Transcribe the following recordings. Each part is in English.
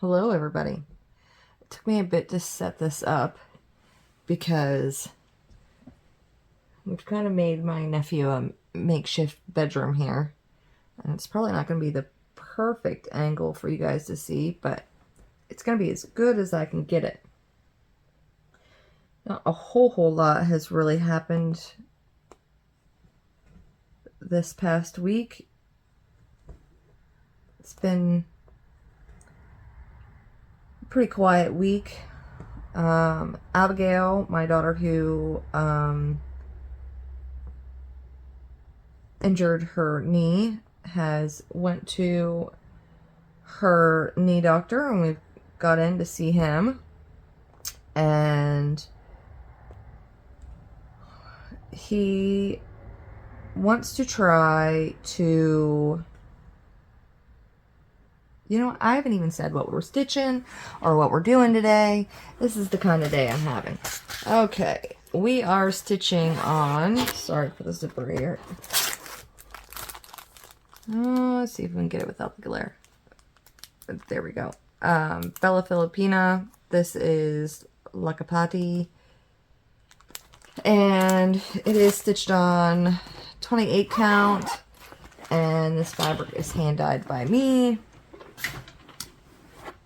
Hello everybody. It took me a bit to set this up because we've kind of made my nephew a makeshift bedroom here. And it's probably not going to be the perfect angle for you guys to see, but it's going to be as good as I can get it. Not a whole lot has really happened this past week. It's been a pretty quiet week. Abigail, my daughter who injured her knee, has went to her knee doctor, and we've got in to see him, and he wants to try to, I haven't even said what we're stitching or what we're doing today. This is the kind of day I'm having. Okay, we are stitching on, sorry for the zipper here. Let's see if we can get it without the glare. There we go. Filipina. This is Lakapati. And it is stitched on 28 count. And this fabric is hand dyed by me.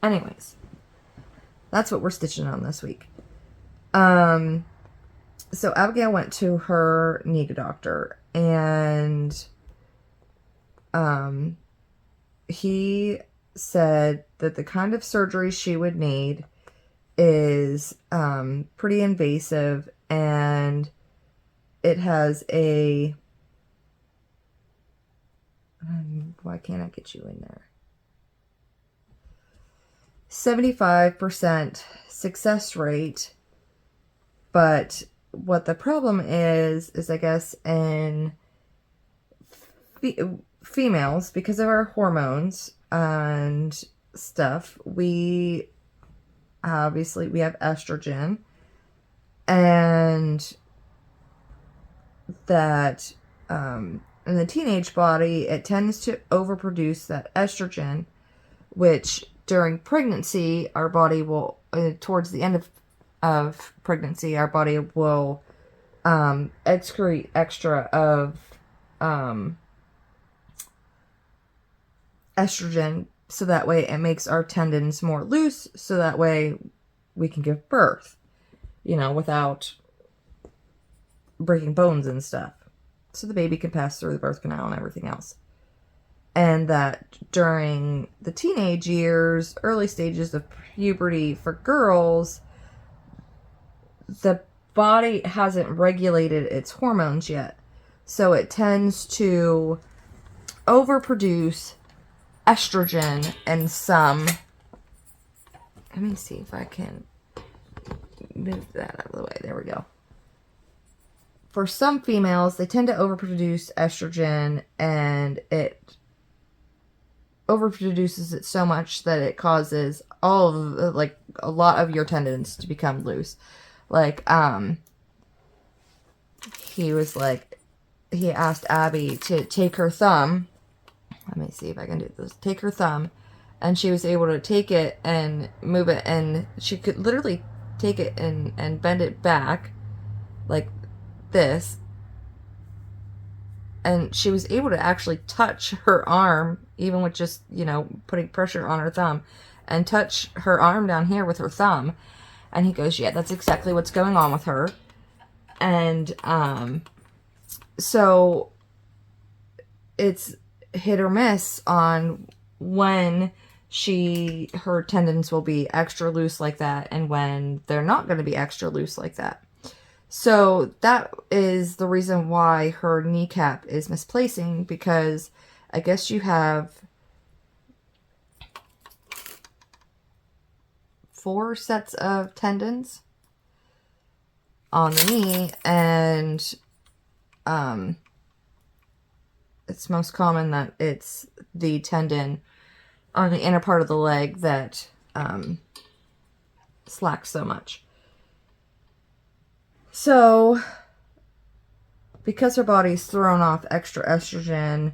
Anyways, that's what we're stitching on this week. So Abigail went to her knee doctor, and he said that the kind of surgery she would need is pretty invasive, and it has a why can't I get you in there? 75% success rate, but what the problem is I guess in females, because of our hormones and stuff, we have estrogen, and that in the teenage body it tends to overproduce that estrogen, which during pregnancy our body will towards the end of pregnancy our body will excrete extra of estrogen, so that way it makes our tendons more loose, so that way we can give birth, without breaking bones and stuff, so the baby can pass through the birth canal and everything else. And that during the teenage years, early stages of puberty for girls, the body hasn't regulated its hormones yet, so it tends to overproduce estrogen and some, let me see if I can move that out of the way. There we go. For some females, they tend to overproduce estrogen, and it overproduces it so much that it causes all of, a lot of your tendons to become loose. He asked Abby to take her thumb. Let me see if I can do this. Take her thumb, and she was able to take it and move it, and she could literally take it and bend it back like this, and she was able to actually touch her arm, even with just, putting pressure on her thumb, and touch her arm down here with her thumb. And he goes, yeah, that's exactly what's going on with her. And so it's hit or miss on when her tendons will be extra loose like that, and when they're not going to be extra loose like that. So that is the reason why her kneecap is misplacing, because I guess you have 4 sets of tendons on the knee, and it's most common that it's the tendon on the inner part of the leg that slacks so much. So, because her body's thrown off extra estrogen,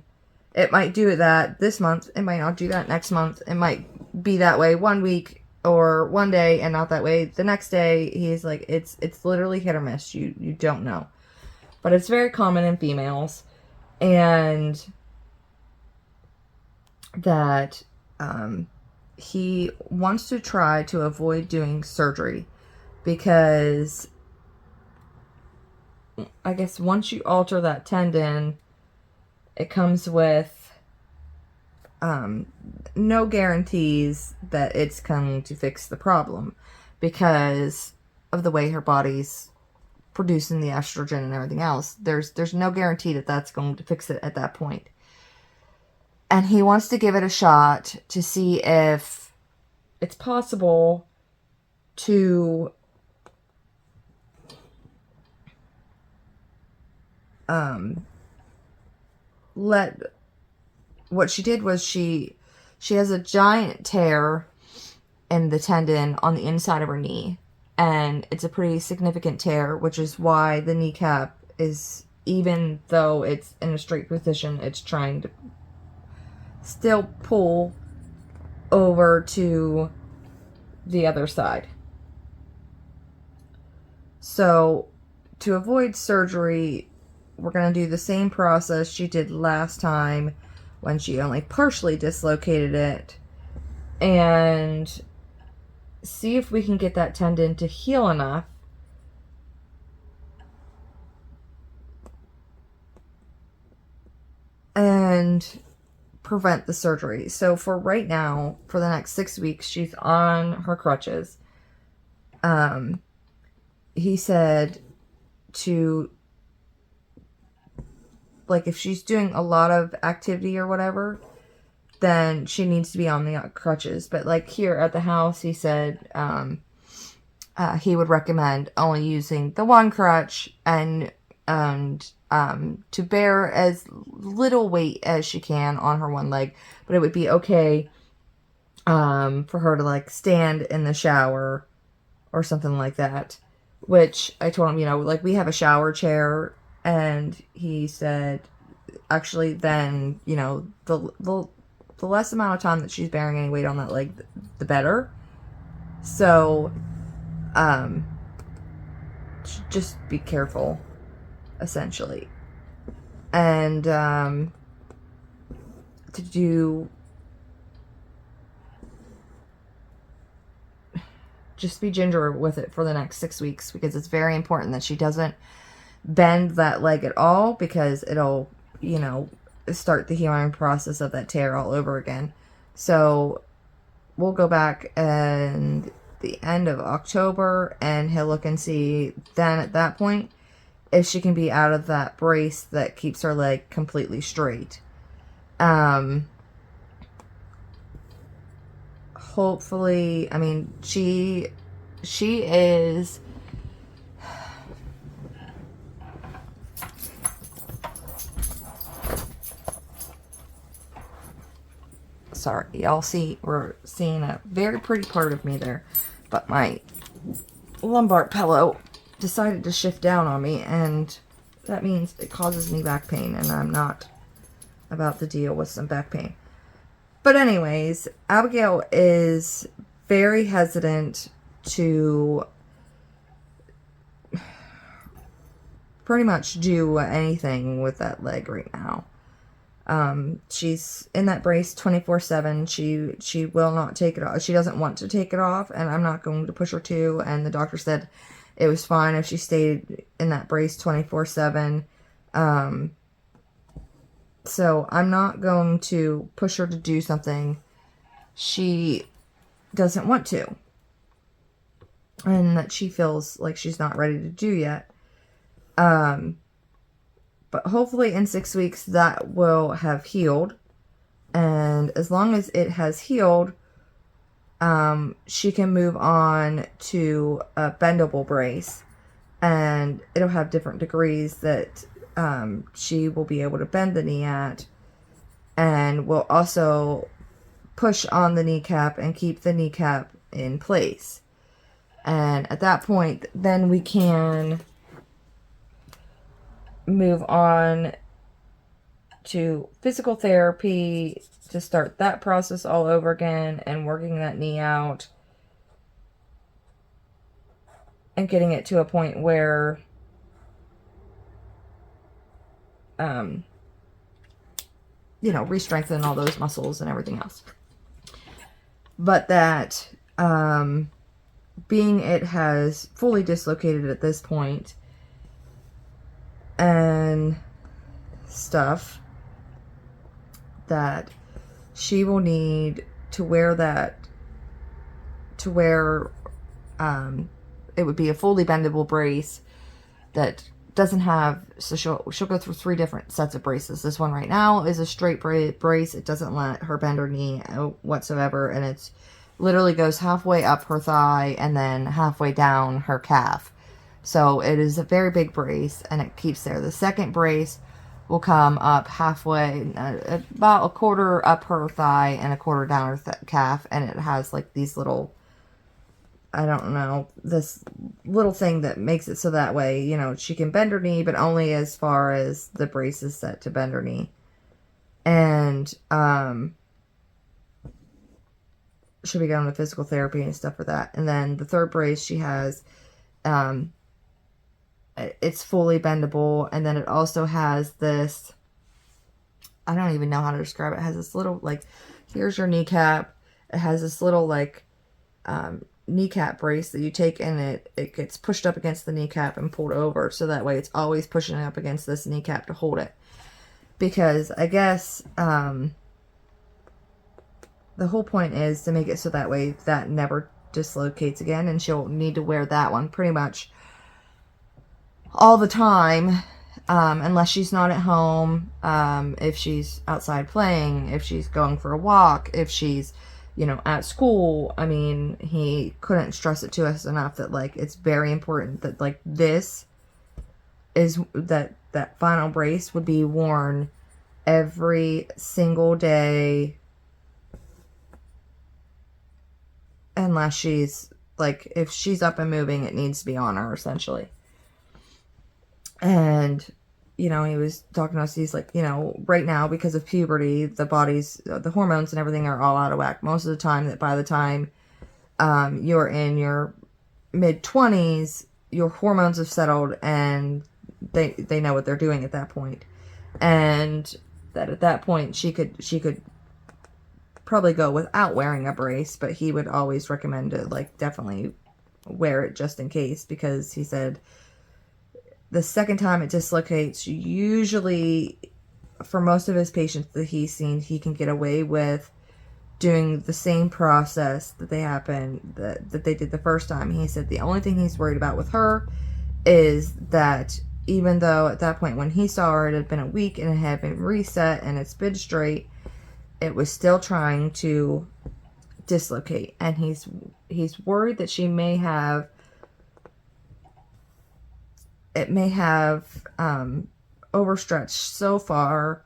it might do that this month, it might not do that next month, it might be that way one week or one day and not that way the next day. He's like, it's literally hit or miss. You don't know. But it's very common in females. And that he wants to try to avoid doing surgery because I guess once you alter that tendon, it comes with no guarantees that it's going to fix the problem because of the way her body's producing the estrogen and everything else. There's no guarantee that that's going to fix it at that point. And he wants to give it a shot to see if it's possible to let... What she did was she has a giant tear in the tendon on the inside of her knee. And it's a pretty significant tear, which is why the kneecap is, even though it's in a straight position, it's trying to still pull over to the other side. So to avoid surgery, we're going to do the same process she did last time when she only partially dislocated it, and see if we can get that tendon to heal enough and prevent the surgery. So for right now, for the next 6 weeks, she's on her crutches. He said to, like, if she's doing a lot of activity or whatever, then she needs to be on the crutches. But like here at the house, he said he would recommend only using the one crutch and to bear as little weight as she can on her one leg. But it would be okay for her to like stand in the shower or something like that. Which I told him, you know, like we have a shower chair, and he said actually then, you know, the less amount of time that she's bearing any weight on that leg, the better. So, just be careful, essentially. And, to do, just be ginger with it for the next 6 weeks, because it's very important that she doesn't bend that leg at all, because it'll, you know, start the healing process of that tear all over again. So we'll go back and the end of October, and he'll look and see then at that point if she can be out of that brace that keeps her leg completely straight. Hopefully, I mean, she is... Sorry, y'all see, we're seeing a very pretty part of me there, but my lumbar pillow decided to shift down on me, and that means it causes me back pain, and I'm not about to deal with some back pain. But anyways, Abigail is very hesitant to pretty much do anything with that leg right now. She's in that brace 24/7. She will not take it off. She doesn't want to take it off, and I'm not going to push her to. And the doctor said it was fine if she stayed in that brace 24/7. So I'm not going to push her to do something she doesn't want to, and that she feels like she's not ready to do yet. But hopefully in 6 weeks that will have healed. And as long as it has healed, she can move on to a bendable brace. And it'll have different degrees that she will be able to bend the knee at. And will also push on the kneecap and keep the kneecap in place. And at that point, then we can move on to physical therapy to start that process all over again and working that knee out and getting it to a point where you know, re-strengthen all those muscles and everything else. But that being it has fully dislocated at this point and stuff, that she will need to wear that, to wear it would be a fully bendable brace that doesn't have, so she'll go through 3 different sets of braces. This one right now is a straight brace. It doesn't let her bend her knee whatsoever, and it's literally goes halfway up her thigh and then halfway down her calf. So it is a very big brace, and it keeps there. The second brace will come up halfway, about a quarter up her thigh and a quarter down her calf, and it has like these little, I don't know, this little thing that makes it so that way, you know, she can bend her knee, but only as far as the brace is set to bend her knee. And she'll be going to physical therapy and stuff for that. And then the third brace she has, it's fully bendable, and then it also has this, I don't even know how to describe it. It has this little, like, here's your kneecap. It has this little, like, kneecap brace that you take, and it gets pushed up against the kneecap and pulled over, so that way it's always pushing up against this kneecap to hold it. Because I guess the whole point is to make it so that way that never dislocates again, and she'll need to wear that one pretty much all the time, unless she's not at home, if she's outside playing, if she's going for a walk, if she's, you know, at school. I mean, he couldn't stress it to us enough that, like, it's very important that, like, this is, that final brace would be worn every single day, unless she's, like, if she's up and moving, it needs to be on her, essentially. And, you know, he was talking to us, he's like, you know, right now, because of puberty, the hormones and everything are all out of whack. Most of the time, that by the time you're in your mid-20s, your hormones have settled, and they know what they're doing at that point. And that at that point, she could probably go without wearing a brace, but he would always recommend to, like, definitely wear it just in case, because he said the second time it dislocates, usually for most of his patients that he's seen, he can get away with doing the same process that they did the first time. He said the only thing he's worried about with her is that even though at that point when he saw her, it had been a week and it had been reset and it's been straight, it was still trying to dislocate. And he's worried that she may have overstretched so far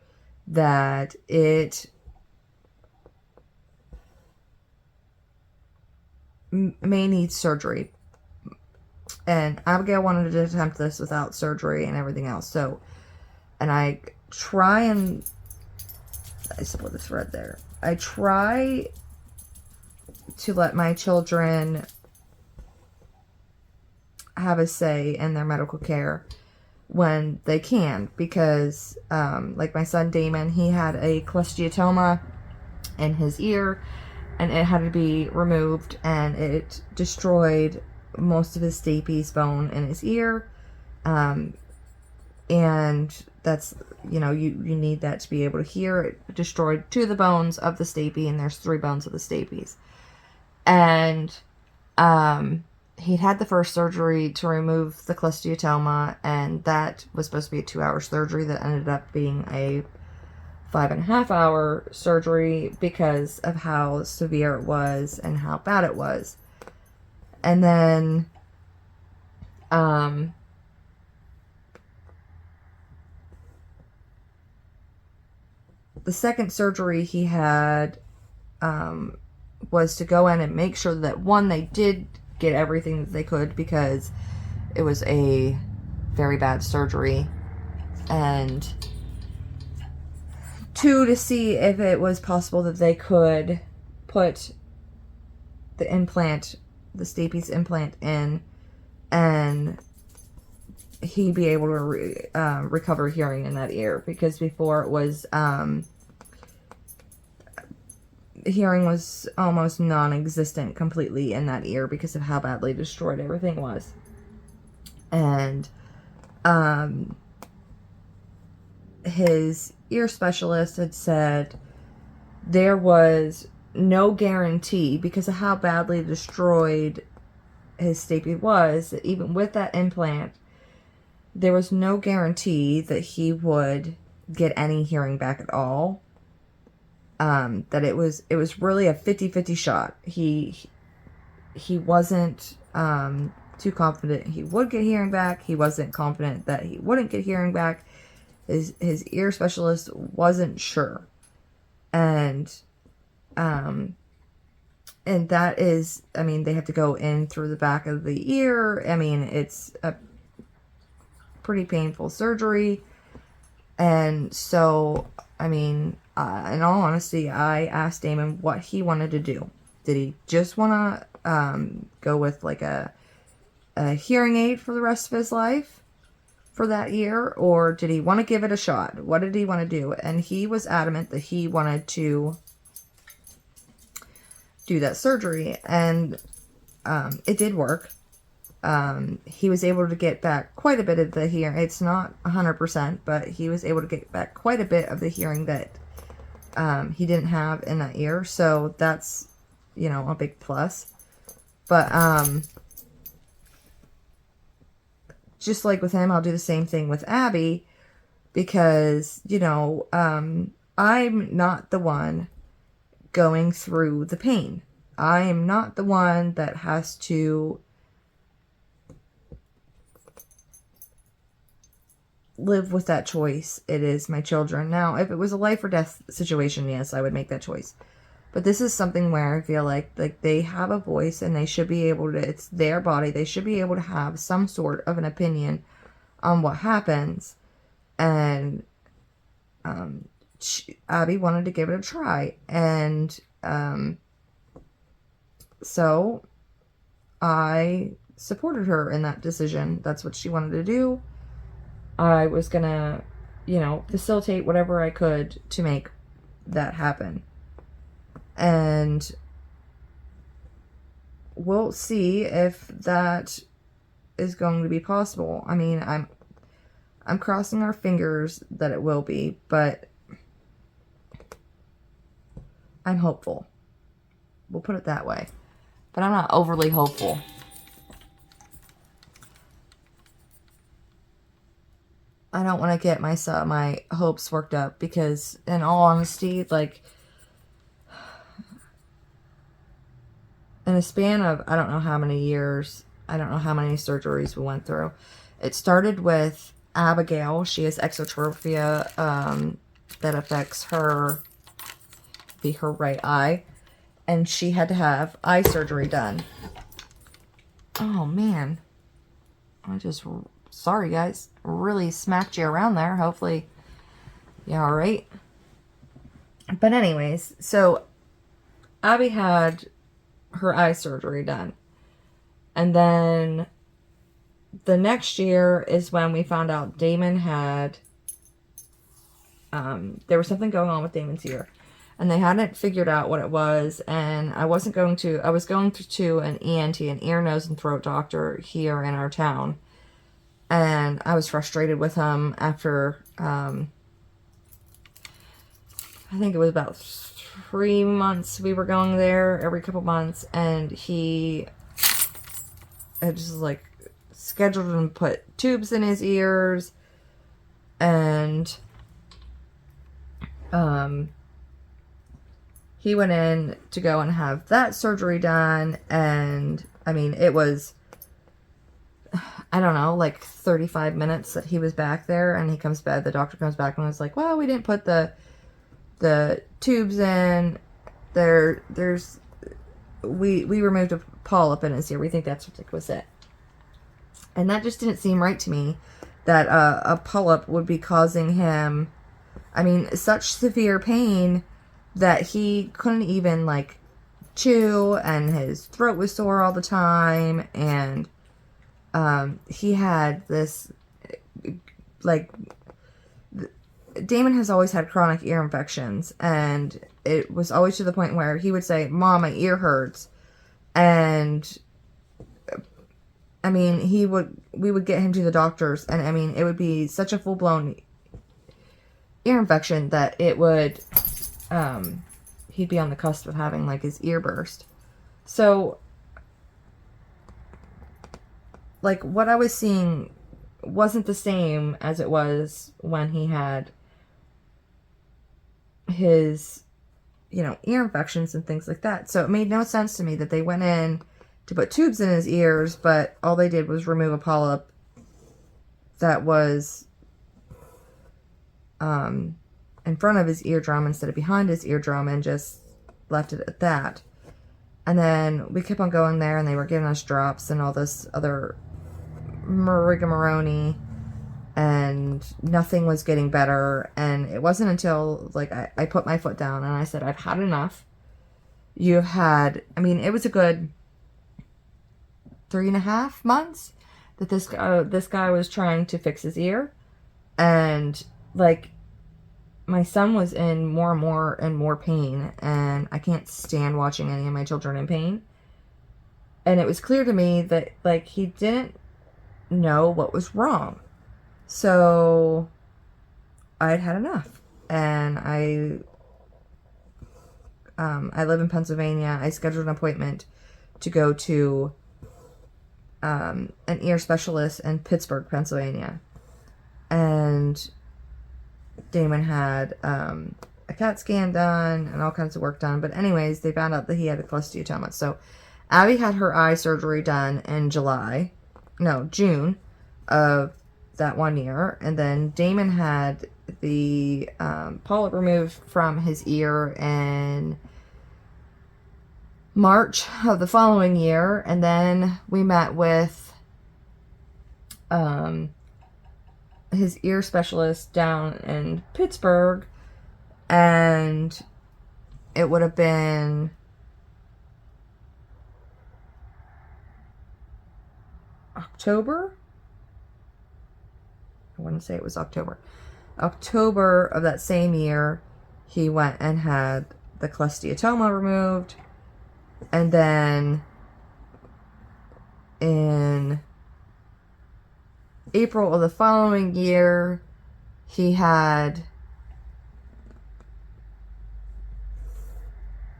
that it may need surgery. And Abigail wanted to attempt this without surgery and everything else. So, and I split the thread there. I try to let my children have a say in their medical care when they can, because like my son Damon, he had a cholesteatoma in his ear, and it had to be removed, and it destroyed most of his stapes bone in his ear, and that's, you know, you need that to be able to hear. It destroyed 2 of the bones of the stapes, and there's 3 bones of the stapes. And he'd had the first surgery to remove the cholesteatoma, and that was supposed to be a 2-hour surgery that ended up being a 5.5-hour surgery because of how severe it was and how bad it was. And then the second surgery he had was to go in and make sure that, one, they did get everything that they could, because it was a very bad surgery, and Two, to see if it was possible that they could put the implant, the stapes implant in, and he'd be able to recover hearing in that ear, because before it was hearing was almost non-existent completely in that ear because of how badly destroyed everything was. And his ear specialist had said there was no guarantee, because of how badly destroyed his stapes was, that even with that implant, there was no guarantee that he would get any hearing back at all. That it was really a 50-50 shot. He wasn't too confident he would get hearing back. He wasn't confident that he wouldn't get hearing back. His ear specialist wasn't sure. And that is, I mean, they have to go in through the back of the ear. I mean, it's a pretty painful surgery. And so, I mean, in all honesty, I asked Damon what he wanted to do. Did he just want to go with like a hearing aid for the rest of his life for that ear? Or did he want to give it a shot? What did he want to do? And he was adamant that he wanted to do that surgery. And it did work. He was able to get back quite a bit of the hearing. It's not 100%, but he was able to get back quite a bit of the hearing that he didn't have in that ear. So that's, you know, a big plus. But just like with him, I'll do the same thing with Abby, because, you know, I'm not the one going through the pain. I am not the one that has to live with that choice. It is my children. Now, if it was a life or death situation, yes, I would make that choice. But this is something where I feel like they have a voice, and they should be able to, it's their body, they should be able to have some sort of an opinion on what happens. And Abby wanted to give it a try. And so I supported her in that decision. That's what she wanted to do. I was gonna, you know, facilitate whatever I could to make that happen. And we'll see if that is going to be possible. I mean, I'm crossing our fingers that it will be, but I'm hopeful. We'll put it that way. But I'm not overly hopeful. I don't want to get my hopes worked up, because in all honesty, like, in a span of, I don't know how many years, I don't know how many surgeries we went through. It started with Abigail. She has exotropia that affects her right eye. And she had to have eye surgery done. Oh, man. Sorry, guys. Really smacked you around there. Hopefully, you're alright. But anyways, so Abby had her eye surgery done. And then the next year is when we found out Damon had, there was something going on with Damon's ear. And they hadn't figured out what it was. And I was going to an ENT, an ear, nose, and throat doctor here in our town. And I was frustrated with him after, I think it was about 3 months we were going there every couple months. And he had just like scheduled him to put tubes in his ears. And, he went in to go and have that surgery done. And I mean, it was, I don't know, like 35 minutes that he was back there. And he comes back, the doctor comes back and was like, well, we didn't put the tubes in. We removed a polyp in his ear. We think that's what was it. And that just didn't seem right to me, that a polyp would be causing him I mean, such severe pain that he couldn't even, like, chew, and his throat was sore all the time, and he had this, like, Damon has always had chronic ear infections, and it was always to the point where he would say, "Mom, my ear hurts," and I mean, we would get him to the doctors, and I mean, it would be such a full-blown ear infection that it would, he'd be on the cusp of having, like, his ear burst. So, like, what I was seeing wasn't the same as it was when he had his, ear infections and things like that. So it made no sense to me that they went in to put tubes in his ears, but all they did was remove a polyp that was in front of his eardrum instead of behind his eardrum, and just left it at that. And then we kept on going there, and they were giving us drops and all this other rigmarole, and nothing was getting better. And it wasn't until, like, I put my foot down and I said, "I've had enough. You've had," I mean, it was a good 3.5 months that this guy was trying to fix his ear. And, like, my son was in more and more pain, and I can't stand watching any of my children in pain. And it was clear to me that, like, he didn't know what was wrong. So I'd had enough, and I live in Pennsylvania. I scheduled an appointment to go to an ear specialist in Pittsburgh, Pennsylvania, and Damon had a CAT scan done and all kinds of work done. But anyways, they found out that he had a cholesteatoma. So Abby had her eye surgery done in June of that 1 year. And then Damon had the polyp removed from his ear in March of the following year. And then we met with his ear specialist down in Pittsburgh, and it would have been October. I wouldn't say it was October. October of that same year, he went and had the cholesteatoma removed. And then in April of the following year, he had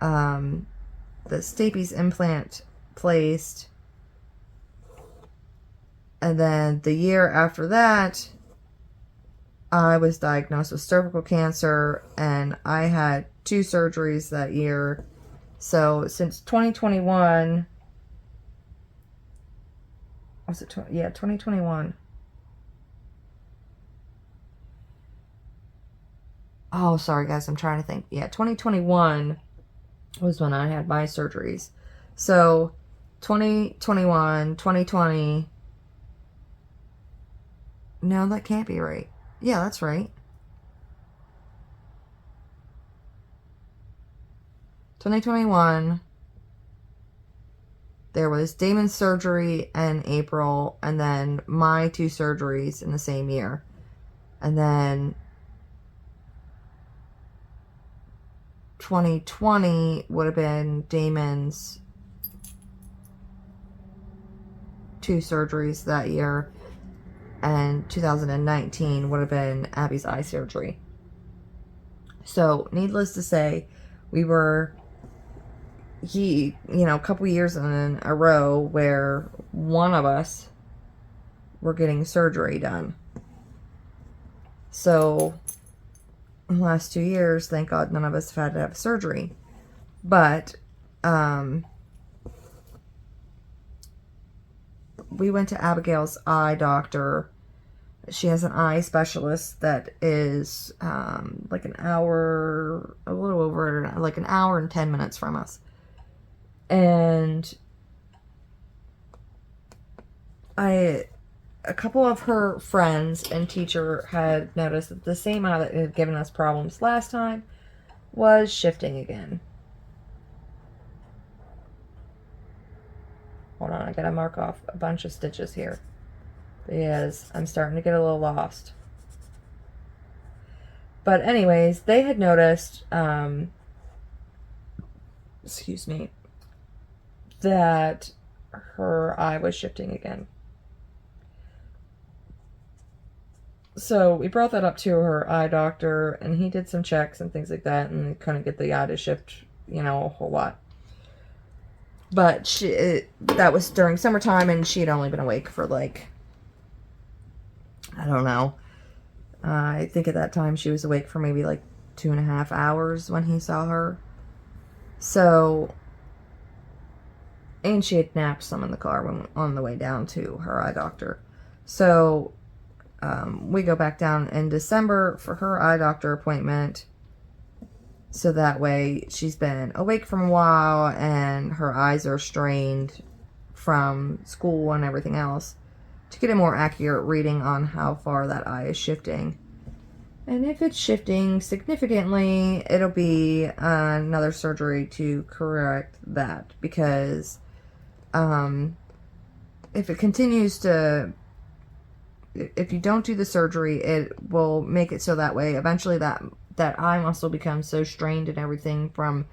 the stapes implant placed. And then the year after that, I was diagnosed with cervical cancer, and I had 2 surgeries that year. So since 2021, was it 2021? Oh, sorry guys, I'm trying to think. Yeah, 2021 was when I had my surgeries. So 2021, 2020. No, that can't be right. Yeah, that's right. 2021, there was Damon's surgery in April, and then my 2 surgeries in the same year. And then 2020 would have been Damon's 2 surgeries that year, and 2019 would have been Abby's eye surgery. So, needless to say, we were, a couple years in a row where one of us were getting surgery done. So, in the last 2 years, thank God none of us have had to have surgery. But, we went to Abigail's eye doctor. She has an eye specialist that is like an hour, a little over, like an hour and 10 minutes from us. And I a couple of her friends and teacher had noticed that the same eye that had given us problems last time was shifting again. Hold on, I gotta mark off a bunch of stitches here because I'm starting to get a little lost. But anyways, they had noticed, excuse me, that her eye was shifting again. So we brought that up to her eye doctor, and he did some checks and things like that, and couldn't get the eye to shift, you know, a whole lot. But that was during summertime, and she had only been awake for like, I don't know. I think at that time she was awake for maybe like 2.5 hours when he saw her. So, and she had napped some in the car on the way down to her eye doctor. So, we go back down in December for her eye doctor appointment. So that way she's been awake for a while and her eyes are strained from school and everything else to get a more accurate reading on how far that eye is shifting. And if it's shifting significantly, it'll be another surgery to correct that, because if it continues to, if you don't do the surgery, it will make it so that way eventually that eye muscle becomes so strained and everything from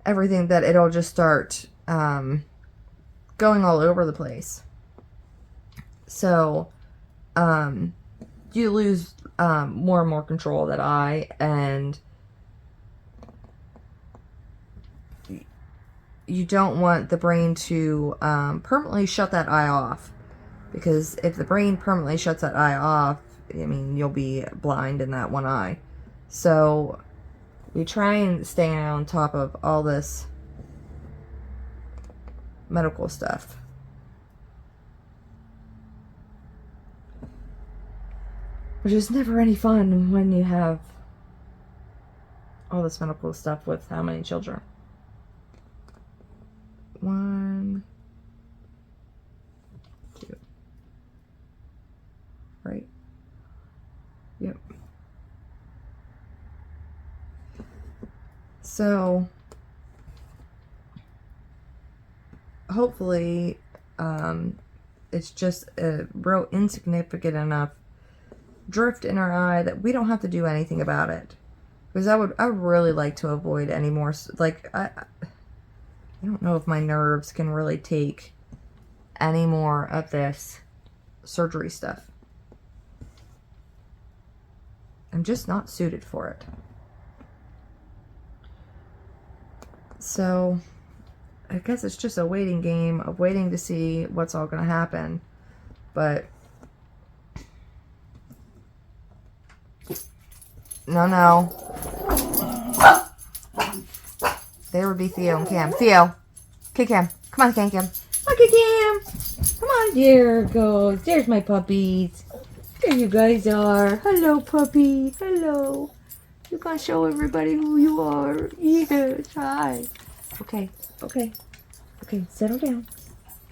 everything that it'll just start going all over the place. So you lose more and more control of that eye, and you don't want the brain to permanently shut that eye off, because if the brain permanently shuts that eye off, I mean, you'll be blind in that one eye. So we try and stay on top of all this medical stuff. Which is never any fun when you have all this medical stuff with how many children? 1, 2. Right? Yep. So, hopefully, it's just a real insignificant enough drift in our eye that we don't have to do anything about it. Because I would really like to avoid any more, like, I don't know if my nerves can really take any more of this surgery stuff. I'm just not suited for it. So, I guess it's just a waiting game of waiting to see what's all going to happen. But no. There would be Theo and Cam. Theo. Okay, Cam. Come on, Cam. Okay, Cam. Come on. There it goes. There's my puppies. There you guys are. Hello, puppy. Hello. You gotta show everybody who you are. Yes. Hi. Okay. Settle down.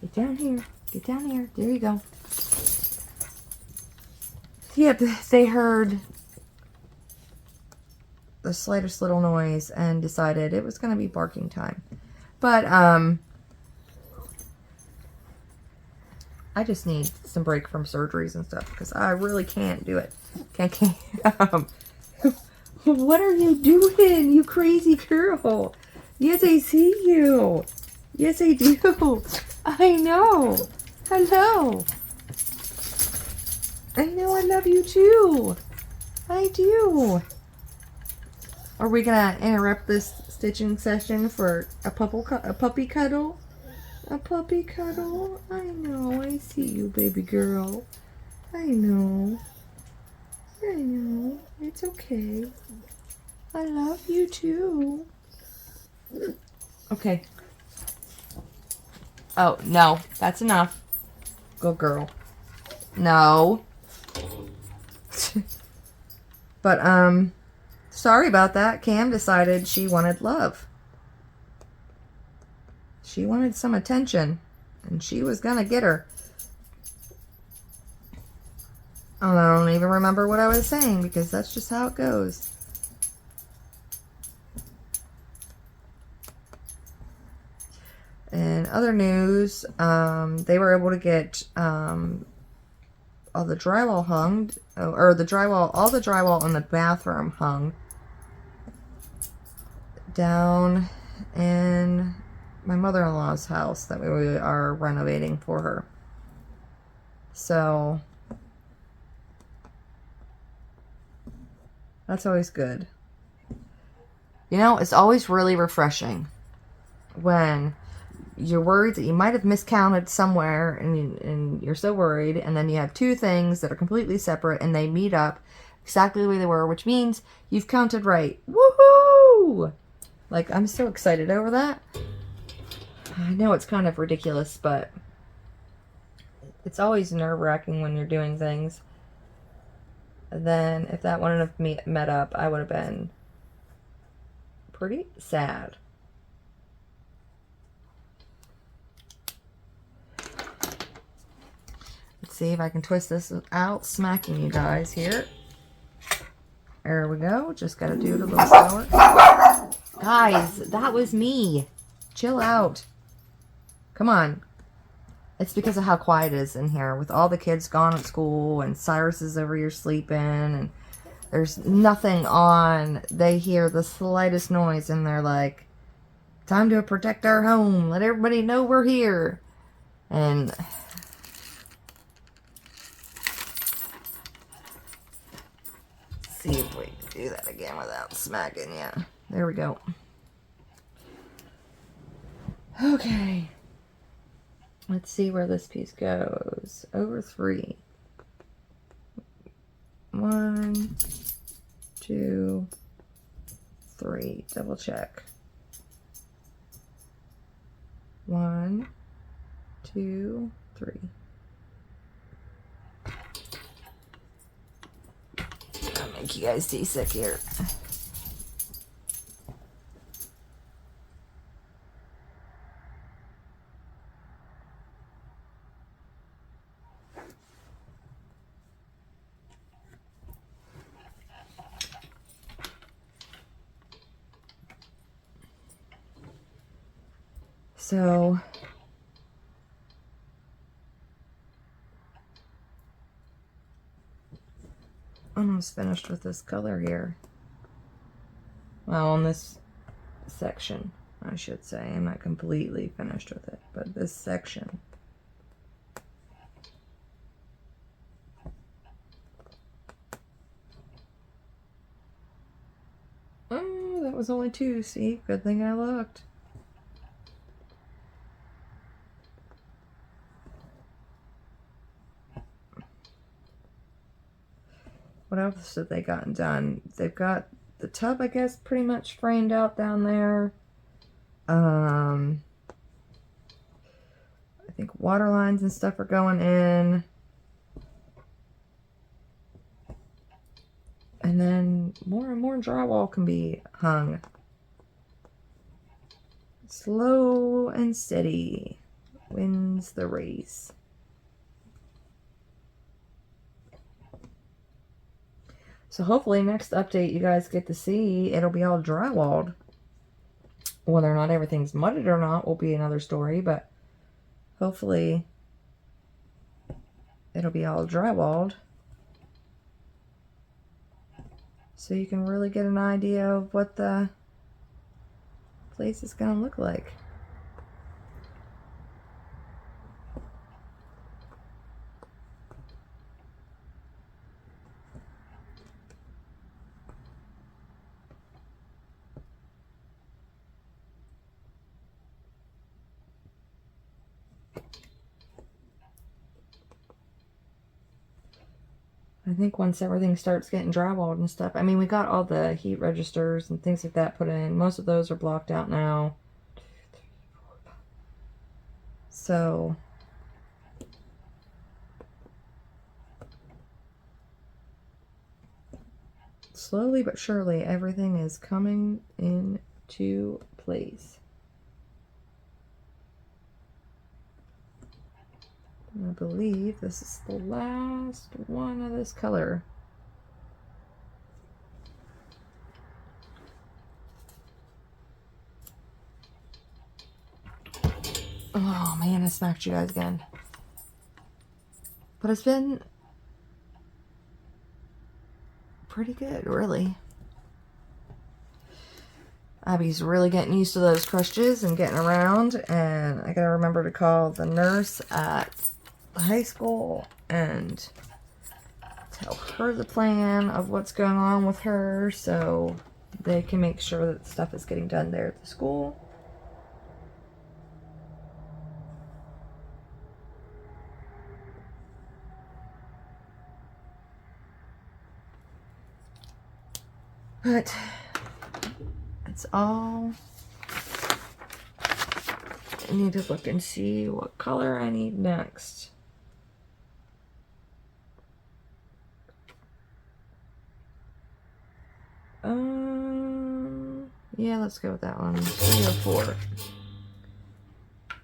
Get down here. There you go. Yep, they heard the slightest little noise and decided it was going to be barking time. But, I just need some break from surgeries and stuff, because I really can't do it. Can't. What are you doing, you crazy girl? Yes, I see you. Yes, I do. I know. Hello. I know I love you too. I do. Are we gonna interrupt this stitching session for a puppy cuddle? A puppy cuddle? I know. I see you, baby girl. I know. It's okay. I love you too. Okay. Oh, no. That's enough. Good girl. No. But, sorry about that. Cam decided she wanted love. She wanted some attention, and she was gonna get her. I don't even remember what I was saying because that's just how it goes. In other news, they were able to get all the drywall hung, or the drywall, all the drywall in the bathroom hung down in my mother-in-law's house that we are renovating for her. So that's always good. You know, it's always really refreshing when you're worried that you might have miscounted somewhere and you're so worried, and then you have two things that are completely separate and they meet up exactly the way they were, which means you've counted right. Woohoo! Like, I'm so excited over that. I know it's kind of ridiculous, but it's always nerve-wracking when you're doing things. Then if that wouldn't have met up, I would have been pretty sad. Let's see if I can twist this out, smacking you guys here. There we go. Just gotta do it a little slower. Guys, that was me. Chill out. Come on. It's because of how quiet it is in here with all the kids gone at school and Cyrus is over here sleeping and there's nothing on. They hear the slightest noise and they're like, time to protect our home. Let everybody know we're here. And see if we can do that again without smacking you. There we go. Okay. Let's see where this piece goes. Over 3. 1, 2, 3. Double check. 1, 2, 3. I'll make you guys seasick here. So almost finished with this color here. Well, on this section, I should say. I'm not completely finished with it, but this section. Oh, that was only 2. See, good thing I looked. What else have they gotten done? They've got the tub, I guess, pretty much framed out down there. I think water lines and stuff are going in. And then more and more drywall can be hung. Slow and steady wins the race. So hopefully next update you guys get to see, it'll be all drywalled. Whether or not everything's mudded or not will be another story, but hopefully it'll be all drywalled. So you can really get an idea of what the place is going to look like. I think once everything starts getting drywalled and stuff, I mean, we got all the heat registers and things like that put in. Most of those are blocked out now. So slowly but surely, everything is coming into place. I believe this is the last one of this color. Oh man, I smacked you guys again. But it's been pretty good, really. Abby's really getting used to those crutches and getting around, and I gotta remember to call the nurse at the high school and tell her the plan of what's going on with her so they can make sure that stuff is getting done there at the school. But that's all. I need to look and see what color I need next. Yeah, let's go with that one. 304.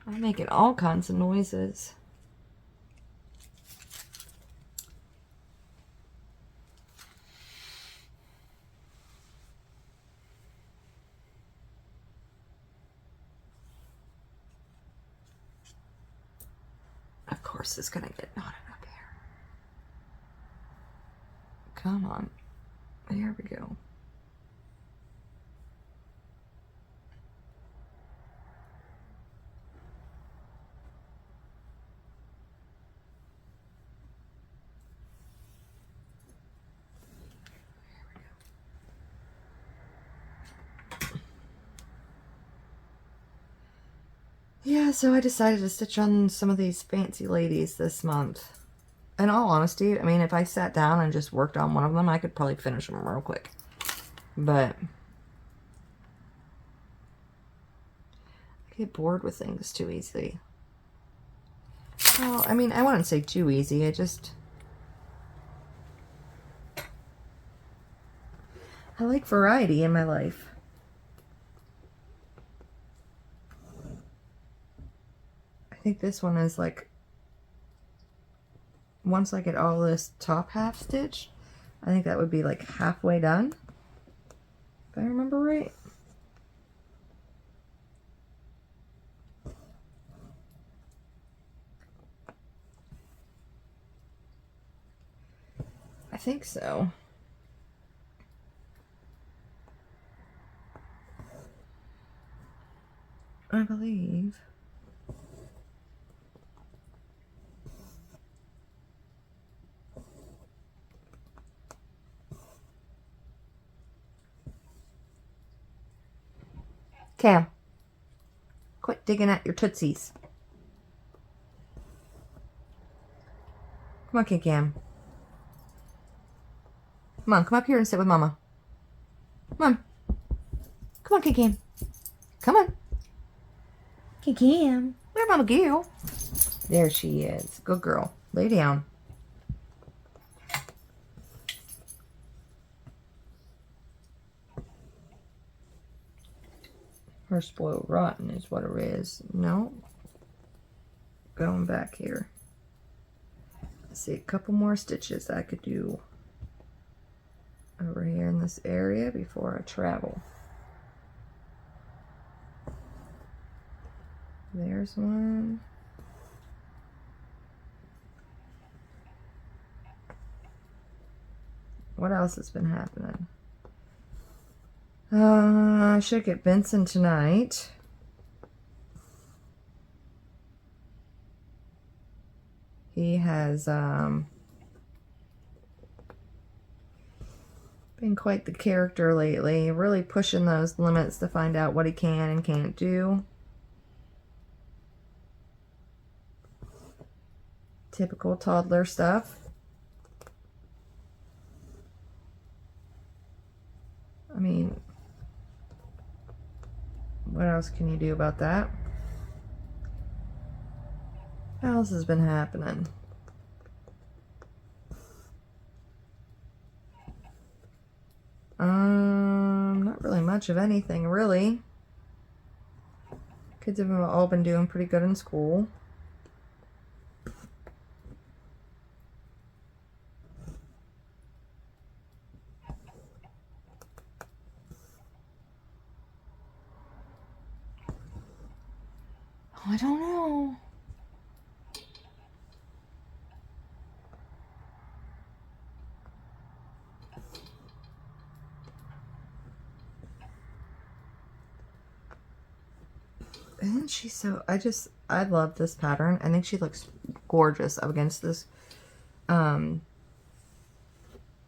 I'm making all kinds of noises. Of course, it's gonna get knotted up here. Come on. There we go. Yeah, so I decided to stitch on some of these fancy ladies this month. In all honesty, I mean, if I sat down and just worked on one of them, I could probably finish them real quick. But I get bored with things too easily. Well, I mean, I wouldn't say too easy. I like variety in my life. I think this one is like, once I get all this top half stitched, I think that would be like halfway done, if I remember right. I think so. I believe. Cam, quit digging at your tootsies. Come on, Kid Cam. Come on, come up here and sit with Mama. Come on. Come on, Kid Cam. Come on. Kid Cam. Where Mama go? There she is. Good girl. Lay down. Her spoiled rotten is what it is. No. Going back here. Let's see, a couple more stitches I could do over here in this area before I travel. There's one. What else has been happening? I should get Benson tonight. He has been quite the character lately, really pushing those limits to find out what he can and can't do. Typical toddler stuff. I mean, what else can you do about that? What else has been happening? Not really much of anything, really. Kids have all been doing pretty good in school. I don't know. Isn't she so... I love this pattern. I think she looks gorgeous up against this. I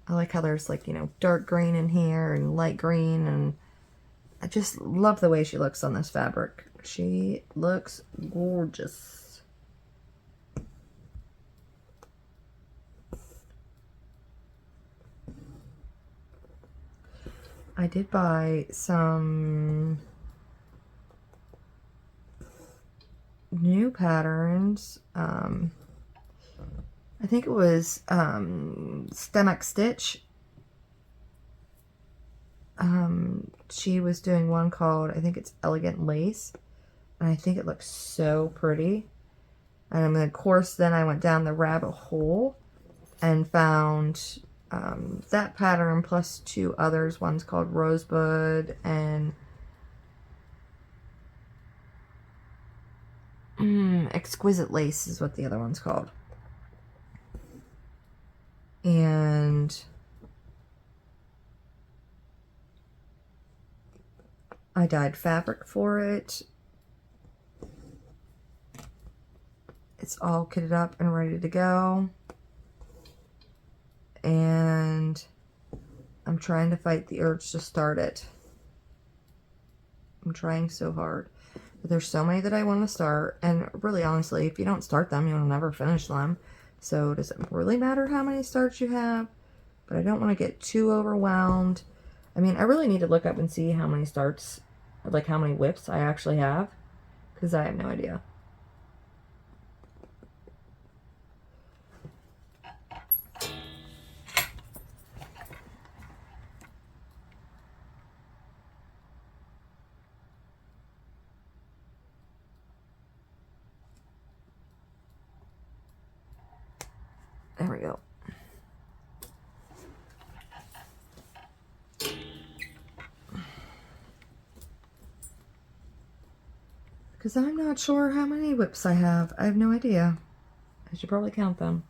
like how there's like, you know, dark green in here and light green, and I just love the way she looks on this fabric. She looks gorgeous. I did buy some new patterns. I think it was Stomach Stitch. She was doing one called, I think it's Elegant Lace, and I think it looks so pretty. And of course, then I went down the rabbit hole and found that pattern plus two others. One's called Rosebud and Exquisite Lace is what the other one's called. And I dyed fabric for it. It's all kitted up and ready to go. And I'm trying to fight the urge to start it. I'm trying so hard. But there's so many that I want to start. And really, honestly, if you don't start them, you'll never finish them. So does it really matter how many starts you have? But I don't want to get too overwhelmed. I mean, I really need to look up and see how many starts, like how many whips I actually have, because I have no idea. There we go. Because I'm not sure how many whips I have. I have no idea. I should probably count them.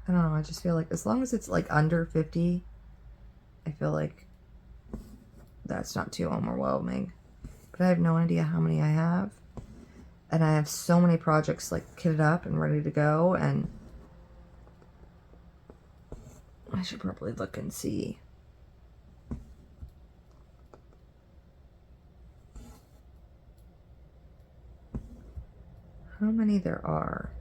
I don't know, I just feel like as long as it's like under 50, I feel like that's not too overwhelming. But I have no idea how many I have. And I have so many projects like kitted up and ready to go, and I should probably look and see. How many there are.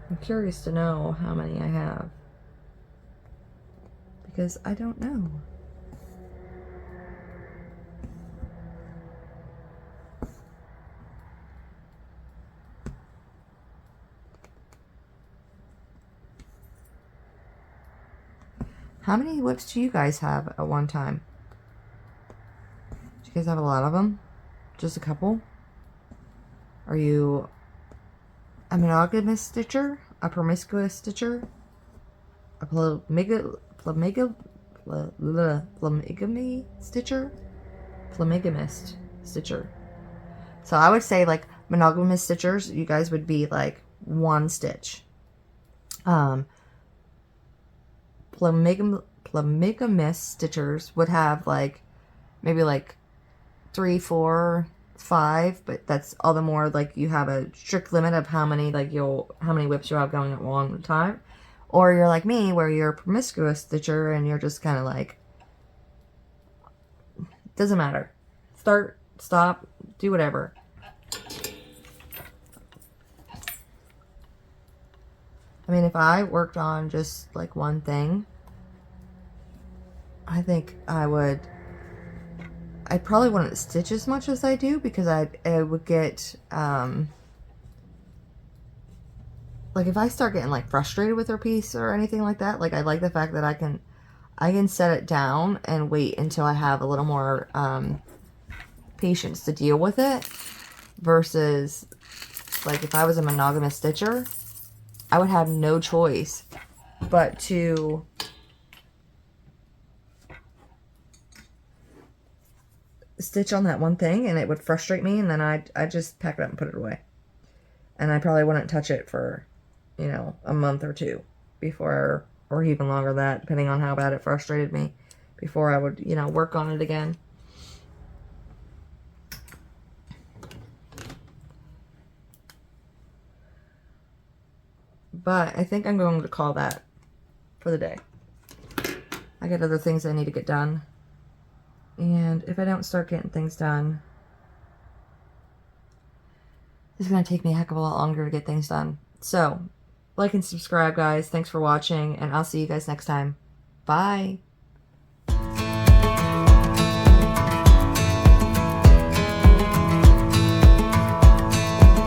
I'm curious to know how many I have, because I don't know. How many whips do you guys have at one time? Do you guys have a lot of them? Just a couple? Are you a monogamous stitcher? A promiscuous stitcher? A polygamy stitcher? Polygamist stitcher. So I would say like monogamous stitchers, you guys would be like one stitch. Polygamous stitchers would have like maybe like 3, 4, 5, but that's all the more like you have a strict limit of how many whips you have going at one time. Or you're like me, where you're a promiscuous stitcher and you're just kind of like, doesn't matter. Start, stop, do whatever. I mean, if I worked on just like one thing, I think I'd probably wouldn't stitch as much as I do, because I would get, like if I start getting like frustrated with her piece or anything like that, like I like the fact that I can set it down and wait until I have a little more patience to deal with it. versus, like, if I was a monogamous stitcher, I would have no choice but to stitch on that one thing, and it would frustrate me, and then I'd just pack it up and put it away. And I probably wouldn't touch it for, you know, a month or two before, or even longer than that, depending on how bad it frustrated me, before I would, you know, work on it again. But I think I'm going to call that for the day. I got other things I need to get done. And if I don't start getting things done, it's going to take me a heck of a lot longer to get things done. So, like and subscribe, guys. Thanks for watching, and I'll see you guys next time. Bye.